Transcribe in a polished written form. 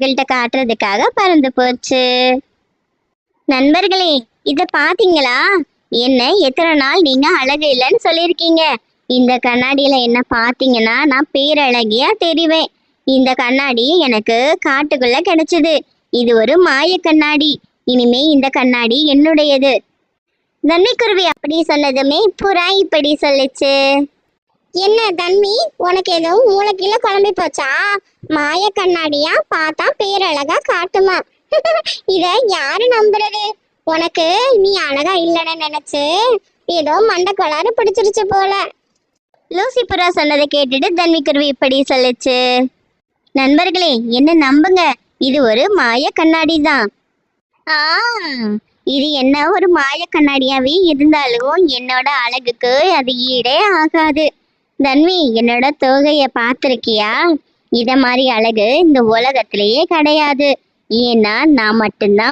உங்கள்கிட்ட காட்டுறதுக்காக பறந்து போச்சு. நண்பர்களே, இத பாத்தீங்களா? என்ன எத்தனை நாள் நீங்க அழகு இல்லைன்னு சொல்லியிருக்கீங்க. இந்த கண்ணாடியில என்ன பாத்தீங்கன்னா நான் பேரழகியா தெரிவேன். இந்த கண்ணாடி எனக்கு காட்டுக்குள்ள கிடைச்சது. இது ஒரு மாய கண்ணாடி. இனிமே இந்த கண்ணாடி என்னுடையது. தன்னிக்குருவி அப்படி சொன்னதுமே புறா இப்படி சொல்லுச்சு. என்ன தன்வி, உனக்கு எதுவும் மூளைக்கீழ குழம்பி போச்சா? மாய கண்ணாடியா பார்த்தா பேரழகா காட்டுமா? இத யாரு நம்புறது? உனக்கு நீ அழகா இல்லைன்னு நினைச்சு ஏதோ மண்டை கோளாறு பிடிச்சிருச்சு போல. லூசி புறா சொன்னதை கேட்டுட்டு தன்விக்குருவி இப்படி சொல்லுச்சு. நண்பர்களே, என்ன நம்புங்க, இது ஒரு மாய கண்ணாடி தான். ஆ, இது என்ன ஒரு மாய கண்ணாடியாவே இருந்தாலும் என்னோட அழகுக்கு அது ஈடே ஆகாது. தன்வி, என்னோட தோகைய பார்த்திருக்கியா? இத மாதிரி அழகு இந்த உலகத்திலேயே கிடையாது. ஏன்னா நான் மட்டும்தான்